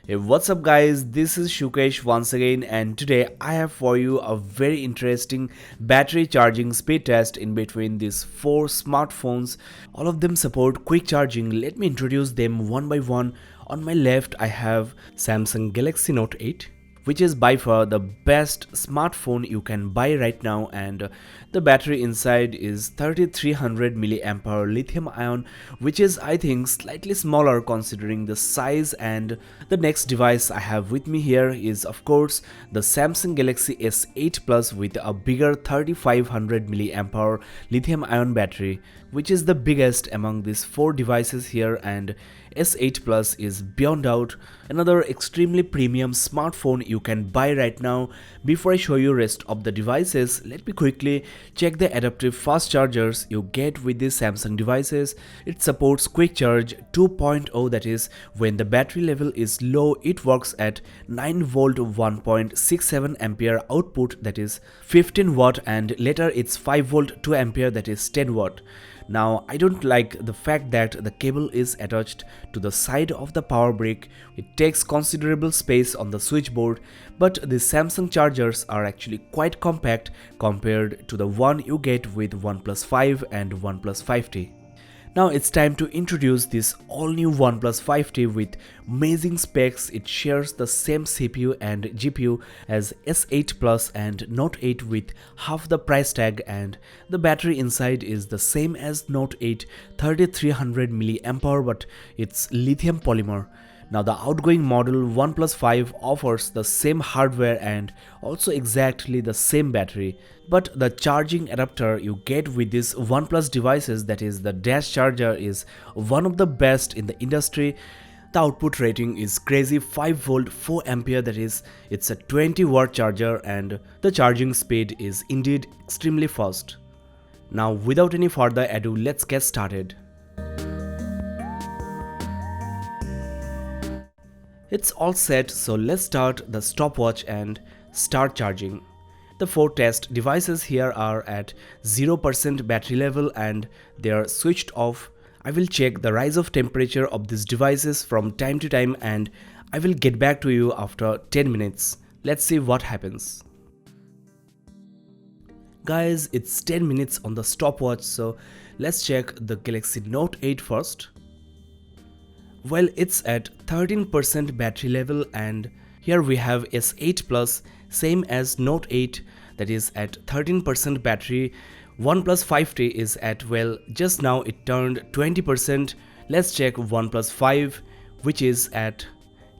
Hey, what's up guys, this is Sukesh once again, and today I have for you a very interesting battery charging speed test in between these four smartphones. All of them support quick charging. Let me introduce them one by one. On my left I have Samsung Galaxy Note 8, which is by far the best smartphone you can buy right now, and the battery inside is 3300 milliampere lithium ion, which is I think slightly smaller considering the size. And the next device I have with me here is of course the Samsung Galaxy S8 Plus with a bigger 3500 milliampere lithium ion battery, which is the biggest among these four devices here. And S8 Plus is beyond doubt another extremely premium smartphone you can buy right now. Before I show you rest of the devices, let me quickly check the adaptive fast chargers you get with these Samsung devices. It supports quick charge 2.0, that is when the battery level is low it works at 9 volt 1.67 ampere output, that is 15 watt, and later it's 5 volt 2 ampere, that is 10 watt. Now I don't like the fact that the cable is attached to the side of the power brick. It takes considerable space on the switchboard, but the Samsung chargers are actually quite compact compared to the one you get with OnePlus 5 and OnePlus 5T. Now it's time to introduce this all new OnePlus 5T with amazing specs. It shares the same CPU and GPU as S8 Plus and Note 8 with half the price tag, and the battery inside is the same as Note 8 3300 milliampere, but it's lithium polymer. Now the outgoing model OnePlus 5 offers the same hardware and also exactly the same battery, but the charging adapter you get with these OnePlus devices, that is the dash charger, is one of the best in the industry. The output rating is crazy 5 volt 4 ampere, that is it's a 20 watt charger, and the charging speed is indeed extremely fast. Now without any further ado, let's get started. It's all set, so let's start the stopwatch and start charging. The four test devices here are at 0% battery level and they are switched off. I will check the rise of temperature of these devices from time to time and I will get back to you after 10 minutes. Let's see what happens. Guys, it's 10 minutes on the stopwatch, so let's check the Galaxy Note 8 first. Well, it's at 13% battery level, and here we have S8 Plus, same as Note 8, that is at 13% battery. OnePlus 5T is at, well, just now it turned 20%. Let's check OnePlus 5, which is at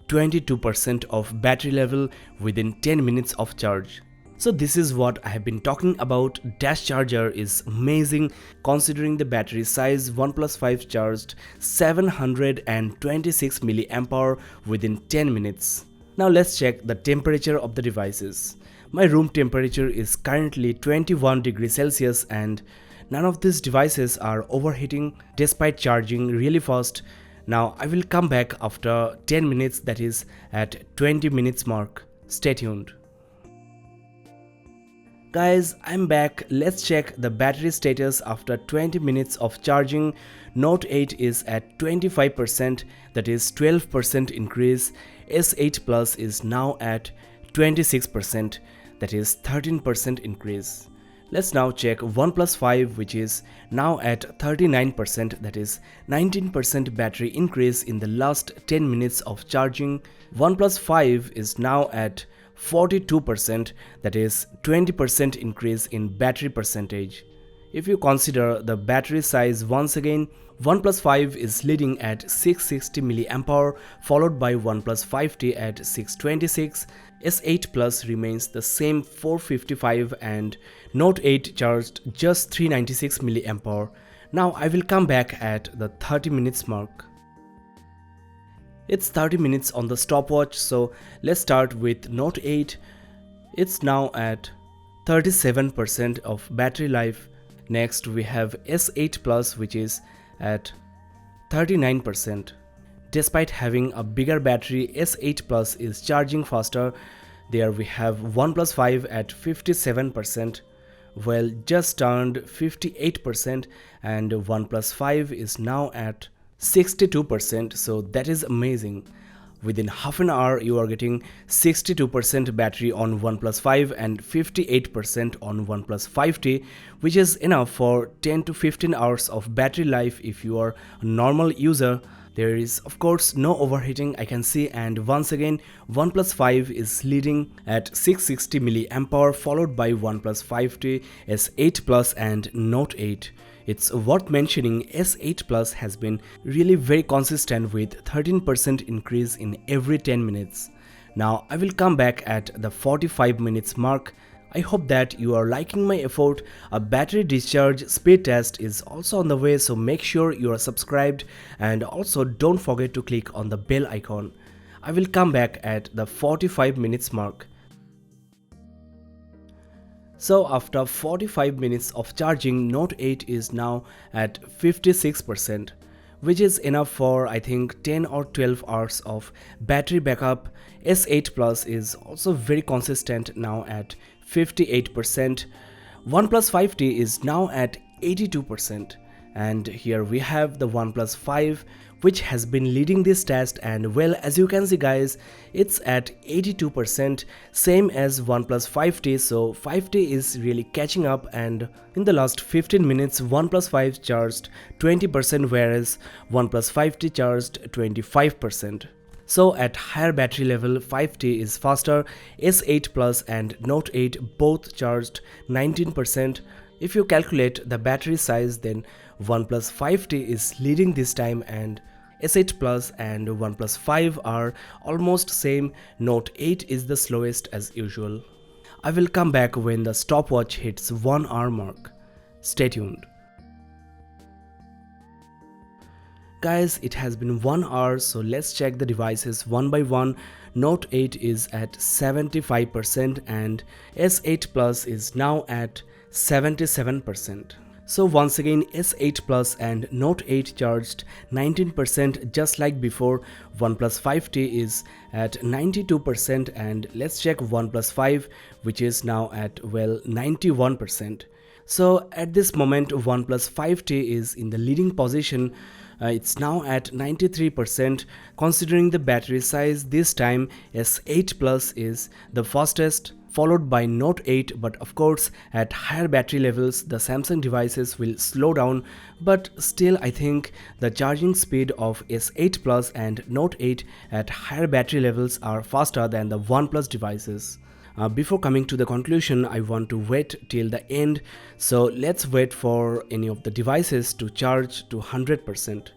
22% of battery level within 10 minutes of charge. So this is what I have been talking about. Dash charger is amazing considering the battery size. OnePlus 5 charged 726 milliampere within 10 minutes. Now let's check the temperature of the devices. My room temperature is currently 21 degrees Celsius and none of these devices are overheating despite charging really fast. Now I will come back after 10 minutes, that is at 20 minutes mark. Stay tuned. Guys, I'm back. Let's check the battery status after 20 minutes of charging. Note 8 is at 25%, that is 12% increase. S8 Plus is now at 26%, that is 13% increase. Let's now check OnePlus 5, which is now at 39%, that is 19% battery increase in the last 10 minutes of charging. OnePlus 5 is now at 42%, that is 20% increase in battery percentage. If you consider the battery size once again, OnePlus 5 is leading at 660 milliampere, followed by OnePlus 5T at 626. S8 Plus remains the same 455 and Note 8 charged just 396 milliampere. Now I will come back at the 30 minutes mark. It's 30 minutes on the stopwatch, so let's start with Note 8. It's now at 37% of battery life. Next we have S8 Plus, which is at 39%. Despite having a bigger battery, S8 Plus is charging faster. There we have OnePlus 5 at 57%. Well, just turned 58%, and OnePlus 5 is now at 62%, so that is amazing. Within half an hour, you are getting 62% battery on OnePlus 5 and 58% on OnePlus 5T, which is enough for 10 to 15 hours of battery life if you are a normal user. There is of course no overheating I can see, and once again OnePlus 5 is leading at 660 mAh, followed by OnePlus 5T, S8 Plus and Note 8. It's worth mentioning S8 Plus has been really very consistent with 13% increase in every 10 minutes. Now I will come back at the 45 minutes mark. I hope that you are liking my effort. A battery discharge speed test is also on the way, so make sure you are subscribed and also don't forget to click on the bell icon. I will come back at the 45 minutes mark. So after 45 minutes of charging, Note 8 is now at 56%, which is enough for I think 10 or 12 hours of battery backup. S8 Plus is also very consistent now at 58%. OnePlus 5T is now at 82%. And here we have the OnePlus 5, which has been leading this test, and well, as you can see guys, it's at 82%, same as OnePlus 5T. So 5T is really catching up, and in the last 15 minutes OnePlus 5 charged 20%, whereas OnePlus 5T charged 25%. So at higher battery level, 5T is faster. S8 Plus and Note 8 both charged 19%. If you calculate the battery size, then OnePlus 5T is leading this time, and S8 Plus and OnePlus 5 are almost same. Note 8 is the slowest as usual. I will come back when the stopwatch hits 1 hour mark. Stay tuned. Guys, it has been 1 hour, so let's check the devices one by one. Note 8 is at 75% and S8 Plus is now at 77%. So once again, S8 Plus and Note 8 charged 19% just like before. OnePlus 5T is at 92%, and let's check OnePlus 5, which is now at well 91%. So at this moment OnePlus 5T is in the leading position. It's now at 93%. Considering the battery size, this time S8 Plus is the fastest, followed by Note 8, but of course at higher battery levels the Samsung devices will slow down, but still I think the charging speed of S8 Plus and Note 8 at higher battery levels are faster than the OnePlus devices. Before coming to the conclusion, I want to wait till the end, so let's wait for any of the devices to charge to 100%.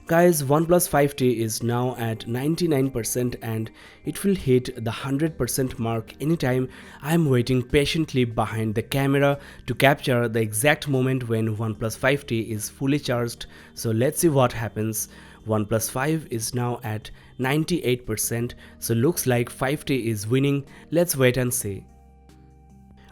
Guys, OnePlus 5T is now at 99% and it will hit the 100% mark anytime. I am waiting patiently behind the camera to capture the exact moment when OnePlus 5T is fully charged, so let's see what happens. OnePlus 5 is now at 98%, so looks like 5T is winning. Let's wait and see.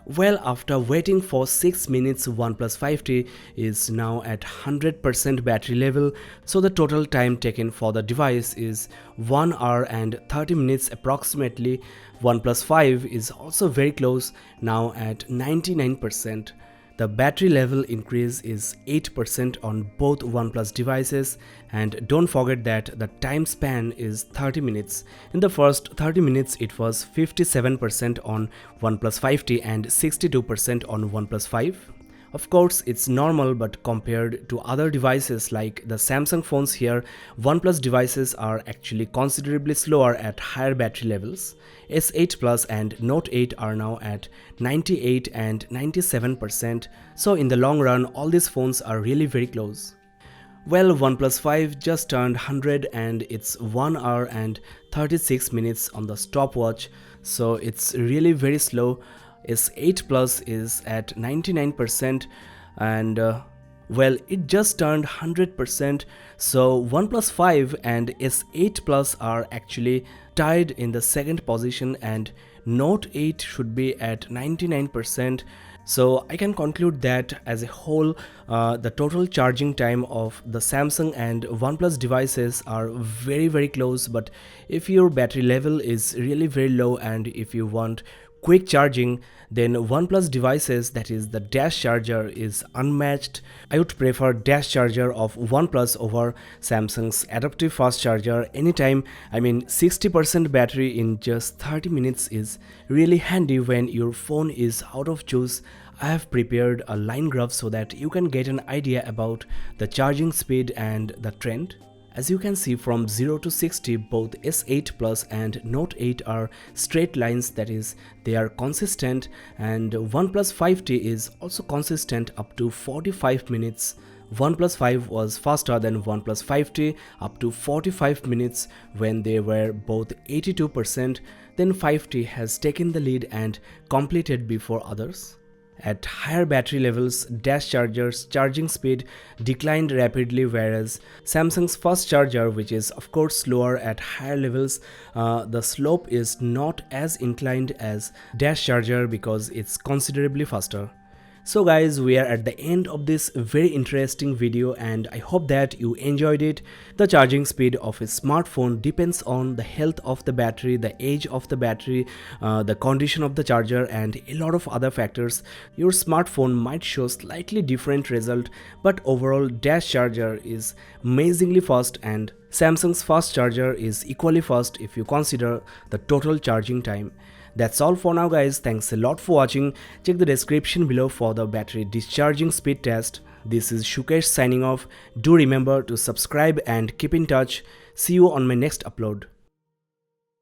Well, after waiting for 6 minutes, OnePlus 5T is now at 100% battery level, so the total time taken for the device is 1 hour and 30 minutes approximately. OnePlus 5 is also very close, now at 99%. The battery level increase is 8% on both OnePlus devices, and don't forget that the time span is 30 minutes. In the first 30 minutes it was 57% on OnePlus 5T and 62% on OnePlus 5. Of course, it's normal, but compared to other devices like the Samsung phones here, OnePlus devices are actually considerably slower at higher battery levels. S8 Plus and Note 8 are now at 98 and 97%, so in the long run all these phones are really very close. Well, OnePlus 5 just turned 100 and it's 1 hour and 36 minutes on the stopwatch, so it's really very slow. S8 Plus is at 99% and well, it just turned 100%, so OnePlus 5 and S8 Plus are actually tied in the second position, and Note 8 should be at 99%. So I can conclude that as a whole, the total charging time of the Samsung and OnePlus devices are very close, but if your battery level is really very low and if you want quick charging, then OnePlus devices, that is the dash charger, is unmatched. I would prefer dash charger of OnePlus over Samsung's adaptive fast charger anytime. I mean 60% battery in just 30 minutes is really handy when your phone is out of juice. I have prepared a line graph so that you can get an idea about the charging speed and the trend. As you can see, from 0 to 60, both S8 Plus and Note 8 are straight lines, that is, they are consistent, and OnePlus 5T is also consistent up to 45 minutes. OnePlus 5 was faster than OnePlus 5T up to 45 minutes when they were both 82%, then 5T has taken the lead and completed before others. At higher battery levels, dash chargers' charging speed declined rapidly, whereas Samsung's fast charger, which is of course slower at higher levels, the slope is not as inclined as dash charger because it's considerably faster. So guys, we are at the end of this very interesting video and I hope that you enjoyed it. The charging speed of a smartphone depends on the health of the battery, the age of the battery, the condition of the charger and a lot of other factors. Your smartphone might show slightly different result, but overall dash charger is amazingly fast and Samsung's fast charger is equally fast if you consider the total charging time. That's all for now guys, thanks a lot for watching. Check the description below for the battery discharging speed test. This is Sukesh signing off. Do remember to subscribe and keep in touch. See you on my next upload.